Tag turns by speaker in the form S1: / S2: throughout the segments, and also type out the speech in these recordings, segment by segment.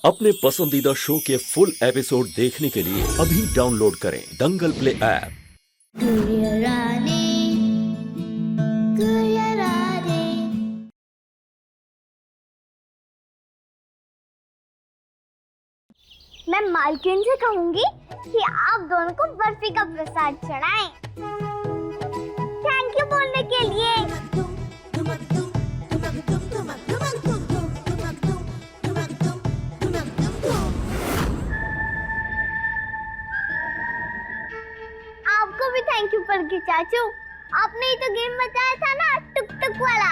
S1: अपने पसंदीदा शो के फुल एपिसोड देखने के लिए अभी डाउनलोड करें दंगल प्ले ऐप।
S2: मैं मालकिन से कहूंगी कि आप दोनों को बर्फी का प्रसाद चढ़ाएं। थैंक यू बोलने के लिए। आपको भी थैंक यू पलकी चाचू, आपने ही तो गेम बताया था ना, टुक टुक वाला।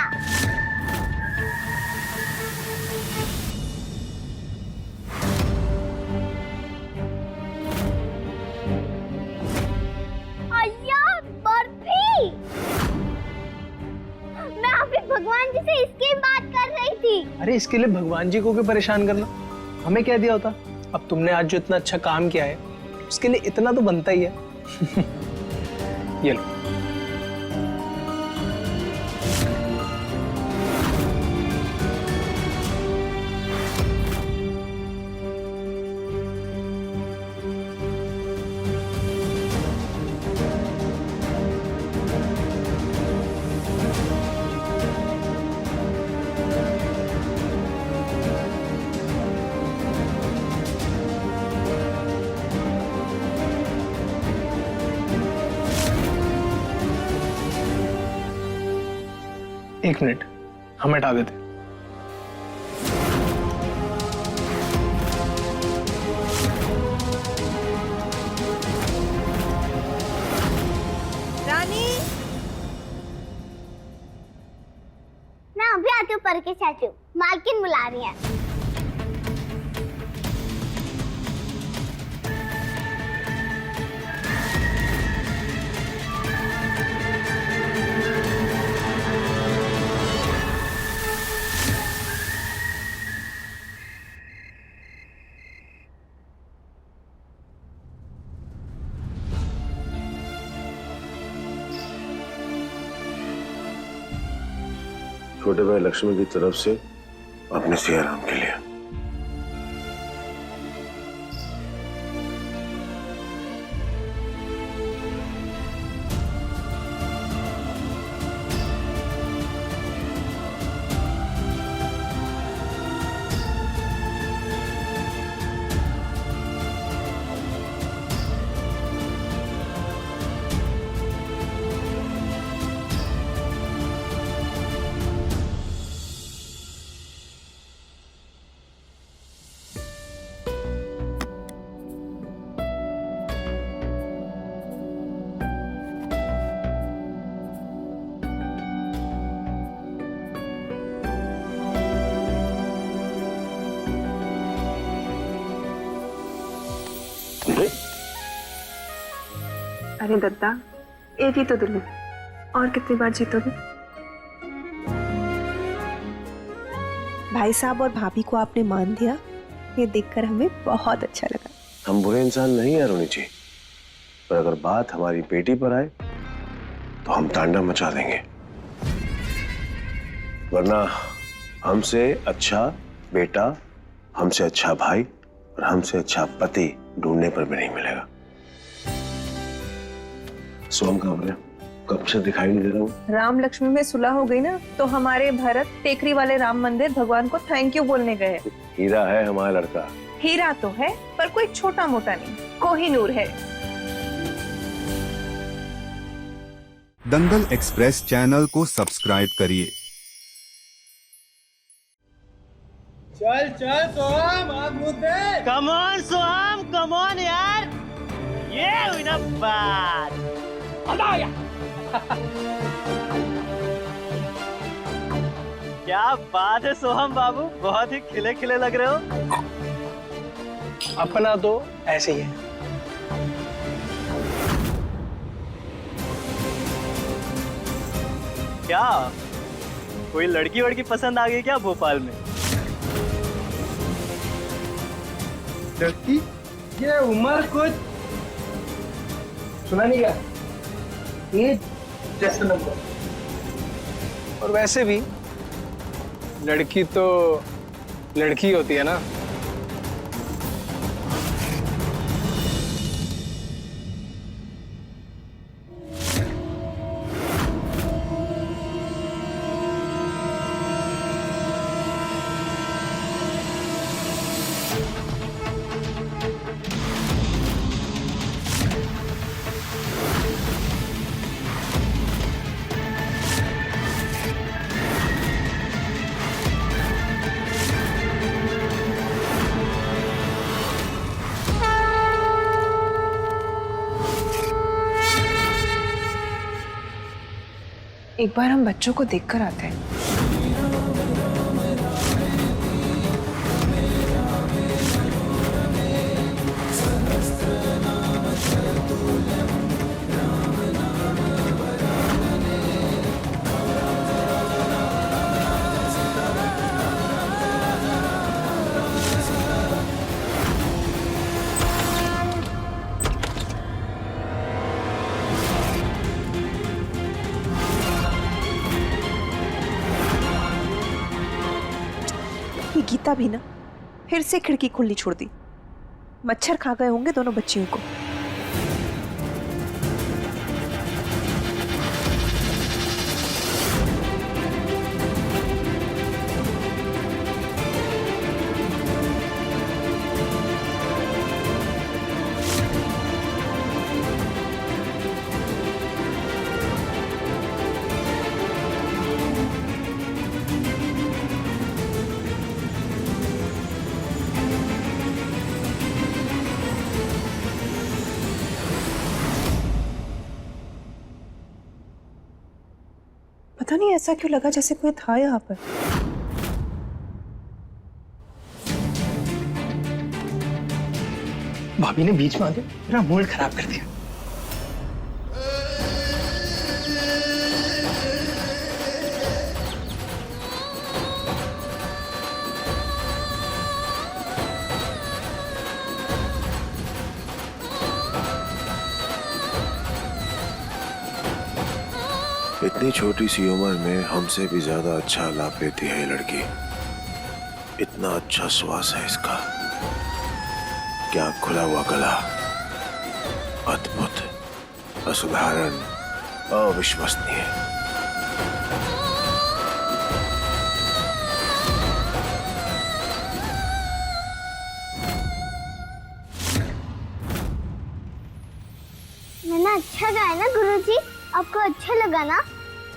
S2: मैं अभी भगवान जी से इसकी बात कर रही थी।
S3: अरे इसके लिए भगवान जी को क्यों परेशान करना, हमें क्या दिया होता। अब तुमने आज जो इतना अच्छा काम किया है उसके लिए इतना तो बनता ही है। ये लो। एक मिनट, हम हटा देते।
S4: रानी,
S2: मैं अभी आती हूँ पर के चाचू, मालकिन बुला रही है।
S5: छोटे भाई लक्ष्मण की तरफ से अपने सिया राम के लिए।
S4: अरे दत्ता, एक ही तो दिल है, और कितनी बार जीतोगे? भाई साहब और भाभी को आपने मान दिया, ये देखकर हमें बहुत अच्छा लगा।
S5: हम बुरे इंसान नहीं है रोनी जी, पर अगर बात हमारी बेटी पर आए तो हम तांडव मचा देंगे। वरना हमसे अच्छा बेटा, हमसे अच्छा भाई और हमसे अच्छा पति ढूंढने पर भी नहीं मिलेगा। सोम कहाँ है? कब से दिखाई नहीं दे रहा हूँ।
S4: राम लक्ष्मण में सुलह हो गई ना, तो हमारे भरत टेकरी वाले राम मंदिर भगवान को थैंक यू बोलने गए।
S5: हीरा है हमारा लड़का।
S4: हीरा तो है, पर कोई छोटा मोटा नहीं, कोहिनूर है।
S6: दंगल एक्सप्रेस चैनल को सब्सक्राइब करिए।
S7: चल चल सोहम, आग मुद्दे।
S8: Come on Soham, come on यार, ये हुई ना बात। क्या बात है सोहम बाबू, बहुत ही खिले खिले लग रहे हो।
S3: अपना तो ऐसे ही है।
S8: क्या कोई लड़की वड़की पसंद आ गई क्या भोपाल में?
S7: लड़की? ये उम्र कुछ सुना नहीं क्या? ये जैसे नंबर।
S3: और वैसे भी लड़की तो लड़की होती है ना।
S4: एक बार हम बच्चों को देखकर आते हैं। ये गीता भी ना फिर से खिड़की खुली छोड़ दी। मच्छर खा गए होंगे दोनों बच्चियों को। पता नहीं ऐसा क्यों लगा जैसे कोई था यहाँ पर।
S3: भाभी ने बीच में आके मेरा मूड खराब कर दिया।
S5: इतनी छोटी सी उम्र में हमसे भी ज्यादा अच्छा लाभ लेती है ये लड़की। इतना अच्छा श्वास है इसका, क्या खुला हुआ गला, अद्भुत, असाधारण, अविश्वसनीय।
S2: मैंने अच्छा गाया ना गुरुजी? आपको अच्छा लगा ना?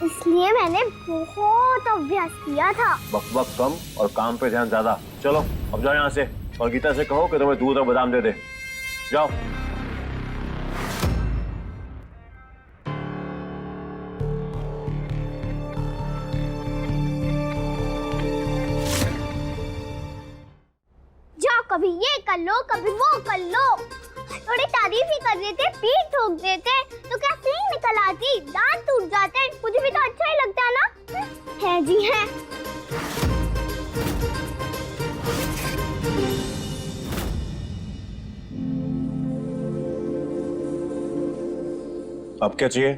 S2: इसलिए मैंने बहुत अभ्यास किया था।
S5: बक कम और काम पे ध्यान ज्यादा। चलो अब जाओ यहाँ से, और गीता से कहो कि तुम्हें दूध और बादाम दे दे। जाओ।
S2: जाओ, कभी ये कर लो, कभी वो कर लो। थोड़ी तारीफ ही कर देते, पीठ ठोक देते तो क्या सींग निकल आती, दांत टूट जाते। मुझे भी तो अच्छा ही लगता है ना। है जी है।
S5: अब क्या चाहिए?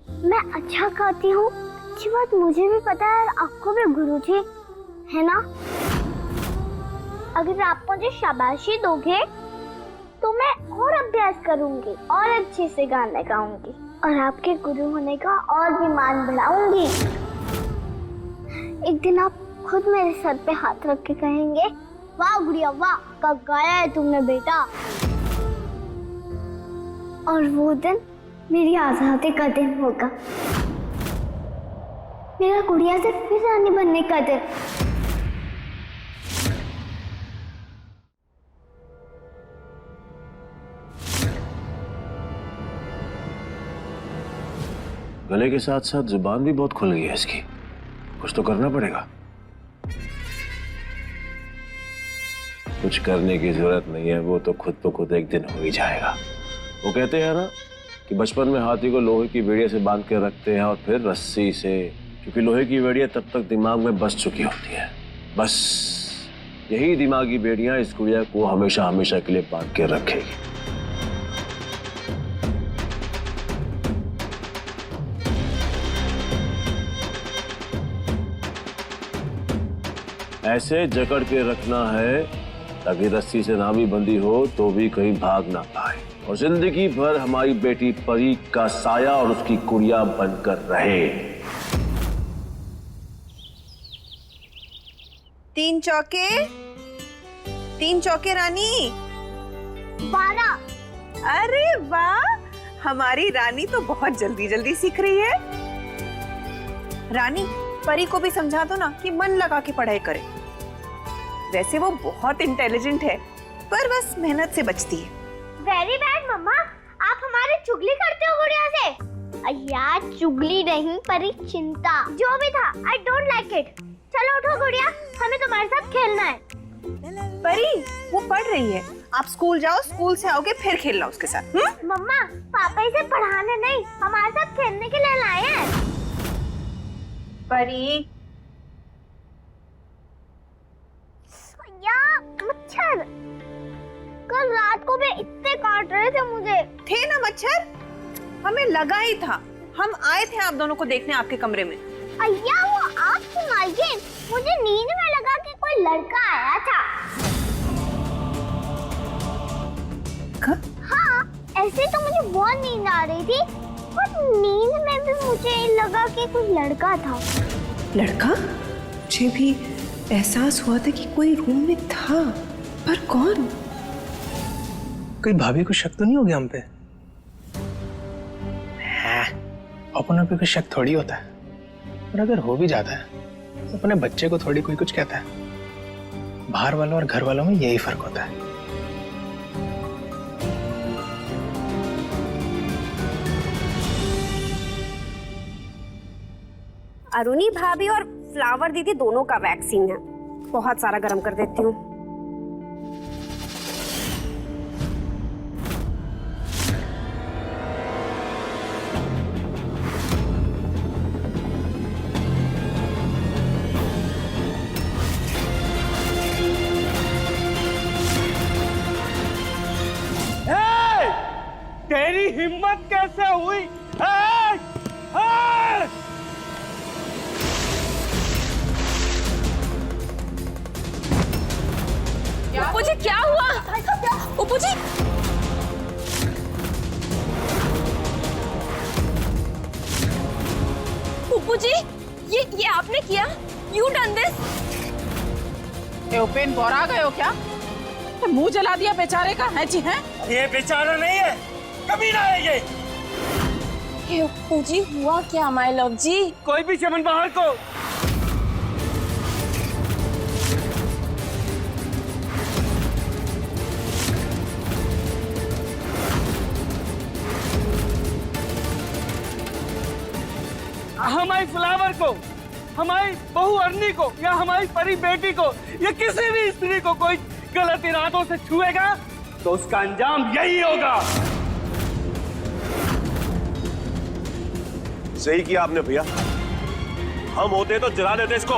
S2: मैं अच्छा गाती हूँ, अच्छी बात मुझे भी पता है, आपको भी गुरुजी, है ना? अगर आप मुझे शाबाशी दोगे तो मैं और अभ्यास करूंगी और अच्छे से गाना गाऊंगी और आपके गुरु होने का और भी मान बढ़ाऊंगी। एक दिन आप खुद मेरे सर पे हाथ रख के कहेंगे, वाह गुड़िया वाह, कब गाया है तुमने बेटा। और वो दिन मेरी आजादी का दिन होगा, मेरा गुड़िया से फिर रानी बनने का दिन।
S5: गले के साथ साथ जुबान भी बहुत खुल गई है इसकी, कुछ तो करना पड़ेगा। कुछ करने की जरूरत नहीं है, वो तो खुद ब खुद एक दिन हो ही जाएगा। वो कहते हैं ना कि बचपन में हाथी को लोहे की बेड़िया से बांध के रखते हैं और फिर रस्सी से, क्योंकि लोहे की बेड़िया तब तक दिमाग में बस चुकी होती है। बस यही दिमागी बेड़ियां इस गुड़िया को हमेशा हमेशा के लिए बांध के रखेगी। ऐसे जकड़ के रखना है ताकि रस्सी से ना भी बंधी हो तो भी कहीं भाग ना पाए, और जिंदगी भर हमारी बेटी परी का साया और उसकी गुड़िया बनकर रहे।
S4: 3 चौके, 3 चौके रानी।
S2: 12।
S4: अरे वाह, हमारी रानी तो बहुत जल्दी जल्दी सीख रही है। रानी, परी को भी समझा दो ना कि मन लगा के पढ़ाई करे। वैसे वो बहुत इंटेलिजेंट है, पर बस मेहनत से बचती है।
S2: वेरी बैड मम्मा, आप हमारी चुगली करते हो गुड़िया से। यार चुगली नहीं परी चिंता, जो भी था आई डोंट लाइक इट। चलो उठो गुड़िया, हमें तुम्हारे साथ खेलना है।
S4: परी वो पढ़ रही है, आप स्कूल जाओ, स्कूल से आओगे फिर खेलना उसके साथ।
S2: मम्मा पापा इसे पढ़ाने नहीं हमारे साथ खेलने के लिए लाए हैं।
S4: परी
S2: या मच्छर कल रात को भी इतने काट रहे थे मुझे।
S4: थे ना मच्छर, हमें लगा ही था, हम आए थे आप दोनों को देखने आपके कमरे में।
S2: अय्या वो आपकी मालकिन, मुझे नींद में लगा कि कोई लड़का आया था। हाँ ऐसे तो मुझे बहुत नींद आ रही थी, पर नींद में भी मुझे लगा कि कोई लड़का था।
S4: लड़का? मुझे भी एहसास हुआ था कि कोई रूम में था, पर कौन?
S3: कोई भाभी को शक तो नहीं हो गया हम पे? अपनों पे कोई शक थोड़ी होता है, और अगर हो भी जाता है तो अपने बच्चे को थोड़ी कोई कुछ कहता है। बाहर वालों और घर वालों में यही फर्क होता है।
S9: अरुणी भाभी और फ्लावर दीदी दोनों का वैक्सीन है, बहुत सारा गर्म कर देती हूँ।
S8: तेरी हिम्मत कैसे हुई?
S9: उपू जी क्या हुआ? उपू जी उपू जी ये आपने किया? You done this?
S10: उपेन बोरा गए हो क्या? तो मुंह जला दिया बेचारे का है जी हैं?
S8: ये बेचारा नहीं है, कमीना है ये।
S9: उपू जी हुआ क्या माय लव जी?
S8: कोई भी चमन बाहर को। हमारी फ्लावर को, हमारी बहू अरनी को या हमारी परी बेटी को या किसी भी स्त्री को कोई गलत इरादों से छुएगा तो उसका अंजाम यही होगा।
S5: सही किया आपने भैया, हम होते तो जला देते इसको।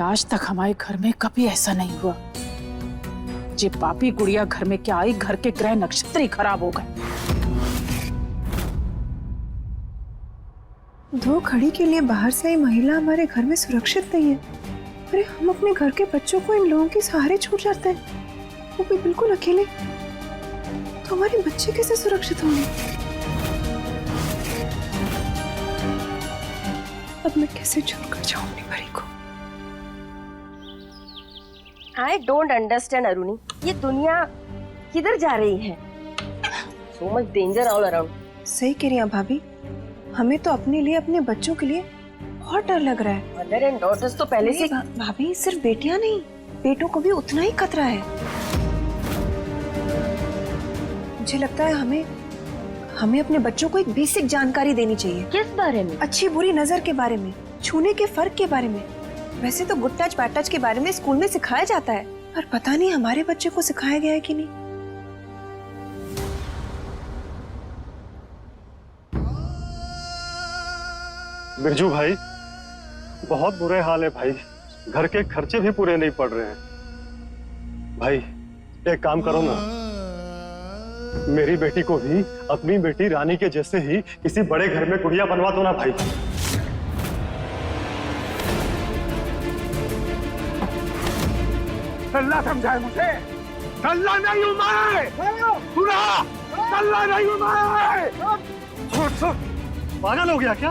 S10: आज तक हमारे घर में कभी ऐसा नहीं हुआ। जी पापी गुड़िया घर में क्या आई, घर के ग्रह नक्षत्र ही खराब हो गए।
S4: दो घड़ी के लिए बाहर से आई महिला हमारे घर में सुरक्षित नहीं है। अरे हम अपने घर के बच्चों को इन लोगों के सहारे छोड़ जाते हैं, वो भी बिल्कुल अकेले, तो हमारे बच्चे कैसे सुरक्षित होंगे? अब मैं कैसे छोड़कर जाऊं अपनी परी को?
S9: I don't understand अरुणी, ये दुनिया किधर जा रही है? So much danger all around.
S4: सही कह रही हैं भाभी, हमें तो अपने लिए, अपने बच्चों के लिए बहुत डर लग रहा है।
S9: Mother and daughters तो पहले से
S4: भाभी सिर्फ बेटियां नहीं, बेटों को भी उतना ही खतरा है। मुझे लगता है हमें अपने बच्चों को एक बेसिक जानकारी देनी चाहिए।
S9: किस बारे में?
S4: अच्छी बुरी नजर के बारे में, छूने के फर्क के बारे में। वैसे तो गुड टच बैड टच के बारे में स्कूल में सिखाया जाता है, पर पता नहीं हमारे बच्चे को सिखाया गया है कि नहीं।
S11: बिरजू भाई बहुत बुरे हाल है भाई, घर के खर्चे भी पूरे नहीं पड़ रहे हैं। भाई एक काम करो ना, मेरी बेटी को भी अपनी बेटी रानी के जैसे ही किसी बड़े घर में गुड़िया बनवा दो ना भाई।
S8: सल्ला समझाए मुझे, सल्ला नहीं हूं मैं, सुना, सल्ला नहीं हूं मैं।
S11: पागल हो गया क्या?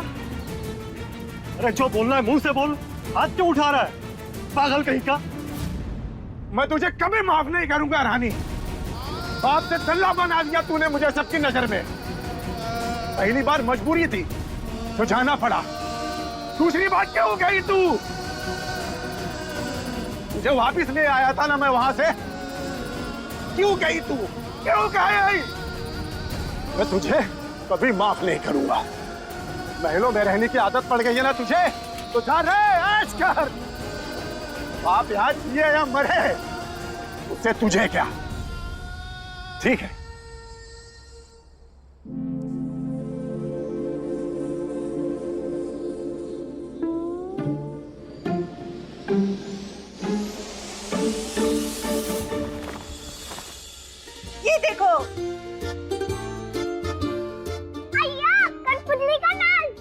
S11: अरे जो बोलना है मुंह से बोल, हाथ क्यों उठा रहा है? पागल कहीं का।
S8: मैं तुझे कभी माफ नहीं करूंगा रानी, बाप से सल्ला बना दिया तूने मुझे सबकी नजर में। पहली बार मजबूरी थी तो जाना पड़ा, दूसरी बात क्या हो गई? तू तुझे वापिस ले आया था ना मैं वहां से, क्यों गई तू? क्यों गई? मैं तुझे कभी माफ नहीं करूंगा। महलों में रहने की आदत पड़ गई है ना तुझे, तो जा रे ऐश कर। बाप यहाँ जिए या मरे, उससे तुझे क्या? ठीक है।
S9: ये देखो,
S2: अय्या, कठपुतली का नाच।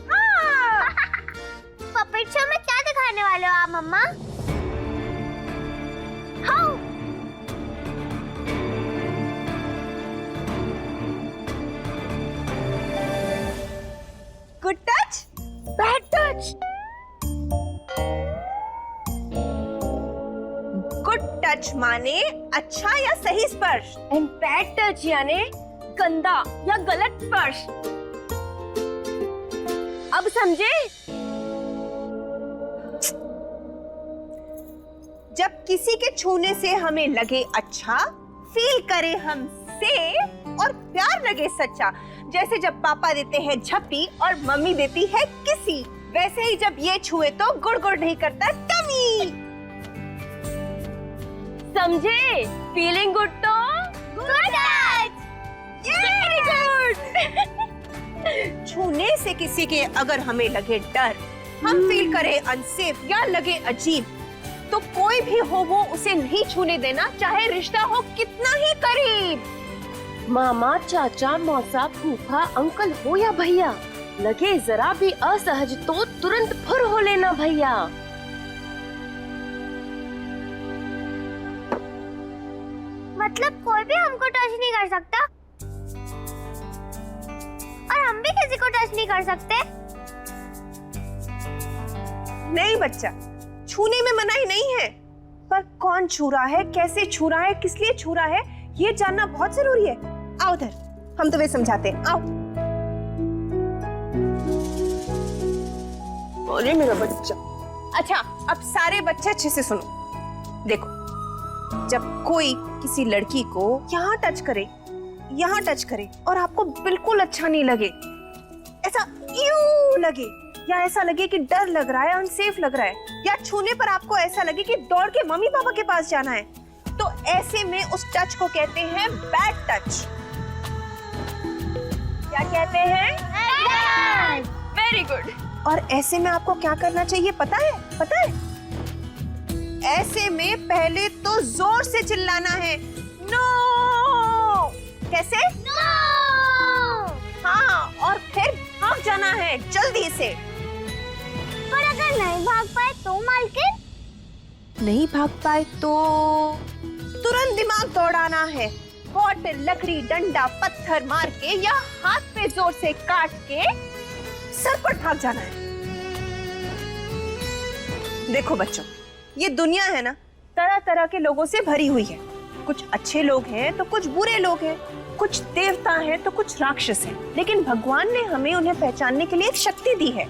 S2: पपेट शो में क्या दिखाने वाले हो आप मम्मा? हाँ।
S9: Good touch, bad touch. Good touch माने अच्छा या सही स्पर्श, एंड बैड टच यानी गंदा या गलत स्पर्श। अब समझे? जब किसी के छूने से हमें लगे अच्छा, फील करे हमसे और प्यार लगे सच्चा, जैसे जब पापा देते हैं झप्पी और मम्मी देती है किसी, वैसे ही जब ये छुए तो गुड़ गुड़ नहीं करता टमी। समझे? फीलिंग गुड तो गुड टच। Very good. छूने से किसी के अगर हमें लगे डर, हम फील करें अनसेफ या लगे अजीब, तो कोई भी हो वो उसे नहीं छूने देना, चाहे रिश्ता हो कितना ही करीब। मामा, चाचा, मौसा, फूफा, अंकल हो या भैया, लगे जरा भी असहज तो तुरंत फुर हो लेना भैया।
S2: मतलब कोई भी हमको टच नहीं कर सकता और हम भी किसी को टच नहीं कर सकते?
S9: नहीं बच्चा, छूने में मनाही नहीं है, पर कौन छू रहा है, कैसे छू रहा है, किस लिए छू रहा है, ये जानना बहुत जरूरी है। आओ उधर, हम तुम्हें समझाते हैं। आओ। बोले मेरा बच्चा। अच्छा, अब सारे बच्चे अच्छे से सुनो। देखो, जब कोई किसी लड़की को यहाँ टच करे और आपको बिल्कुल अच्छा नहीं लगे, ऐसा यूं लगे, या ऐसा लगे कि डर लग रहा है, अनसेफ लग रहा है, या छूने पर आपको ऐसा लगे कि दौड़ के मम्मी पापा के पास जाना है, तो ऐसे में उस टच को कहते हैं बैड टच। क्या कहते हैं? Very good. और ऐसे में आपको क्या करना चाहिए पता है? ऐसे में पहले तो जोर से चिल्लाना है, नो। कैसे?
S2: नो।
S9: हाँ, और फिर भाग जाना है जल्दी से।
S2: पर अगर नहीं भाग पाए तो मालकिन?
S9: नहीं भाग पाए तो तुरंत दिमाग दौड़ाना है, बॉटल, लकड़ी, डंडा, पत्थर मार के या हाथ पे जोर से काट के सरपट भाग जाना है। देखो बच्चों, ये दुनिया है ना, तरह तरह के लोगों से भरी हुई है। कुछ अच्छे लोग हैं तो कुछ बुरे लोग हैं, कुछ देवता हैं तो कुछ राक्षस हैं, लेकिन भगवान ने हमें उन्हें पहचानने के लिए एक शक्ति दी है।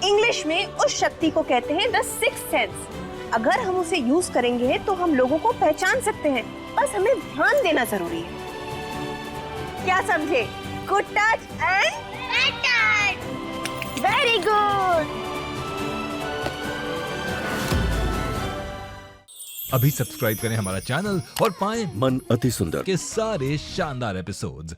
S9: इंग्लिश में उस शक्ति को कहते हैं द सिक्स्थ सेंस। अगर हम उसे यूज करेंगे तो हम लोगों को पहचान सकते हैं, बस हमें ध्यान देना जरूरी है। क्या समझे? Good touch and bad touch. Very good.
S12: अभी सब्सक्राइब करें हमारा चैनल और पाएं
S1: मन अति सुंदर
S12: के सारे शानदार एपिसोड्स।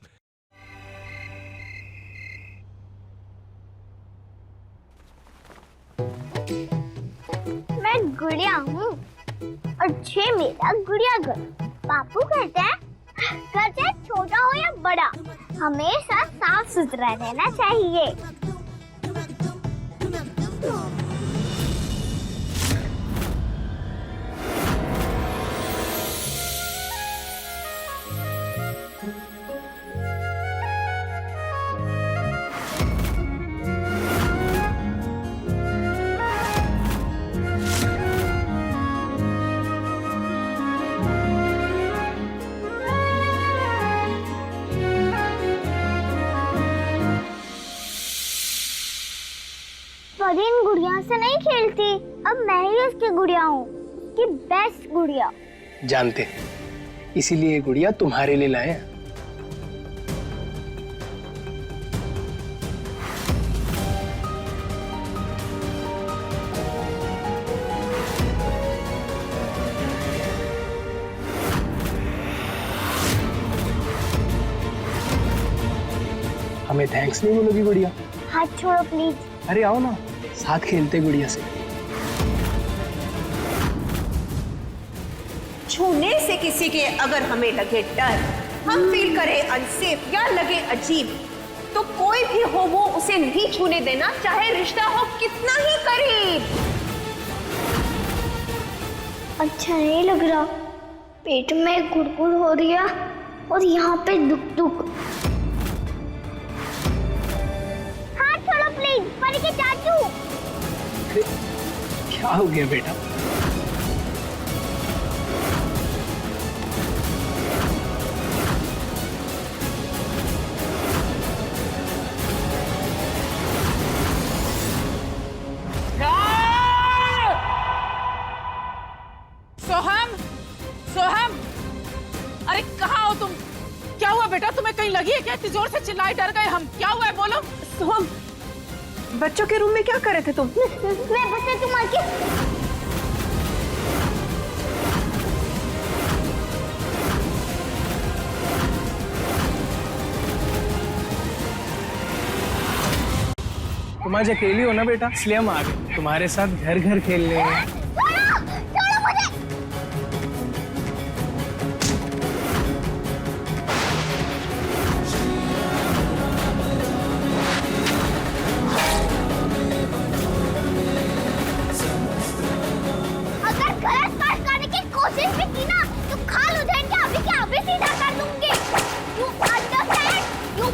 S2: मैं गुड़िया हूँ और ये मेरा गुड़िया घर। बापू कहते हैं छोटा हो या बड़ा, हमेशा साफ सुथरा रहना चाहिए। इन गुड़िया से नहीं खेलती, अब मैं ही उसकी गुड़िया हूँ, कि बेस्ट गुड़िया।
S3: जानते, इसीलिए ये गुड़िया तुम्हारे लिए लाए हैं। हमें थैंक्स नहीं बोलोगी गुड़िया?
S2: हाथ छोड़ो प्लीज।
S3: अरे आओ ना, साथ खेलते गुड़िया से।
S9: छूने से किसी के अगर हमें लगे डर, हम फील करें अनसेफ या लगे अजीब, तो कोई भी हो वो उसे नहीं छूने देना, चाहे रिश्ता हो कितना ही करीब।
S2: अच्छा नहीं लग रहा, पेट में गुड़गुड़ हो रही है और यहाँ पे दुख दुख। हाथ छोड़ो प्लीज, परी के चाचू।
S3: क्या हो गया बेटा?
S10: सोहम, सोहम, अरे कहाँ हो तुम? क्या हुआ बेटा, तुम्हें कहीं लगी है क्या? इतनी जोर से चिल्लाए, डर गए हम। क्या हुआ है बोलो।
S9: सोहम, बच्चों के रूम में क्या कर रहे थे तुम?
S2: मैं बच्चे तुम आके।
S3: तुम आज अकेली हो ना बेटा, इसलिए हम आ गए तुम्हारे साथ घर घर खेलने।
S2: अगर गलत बात करने की कोशिश भी की ना तो खाल हो जाएंगे, अभी के अभी सीधा कर दूंगी। You understand? You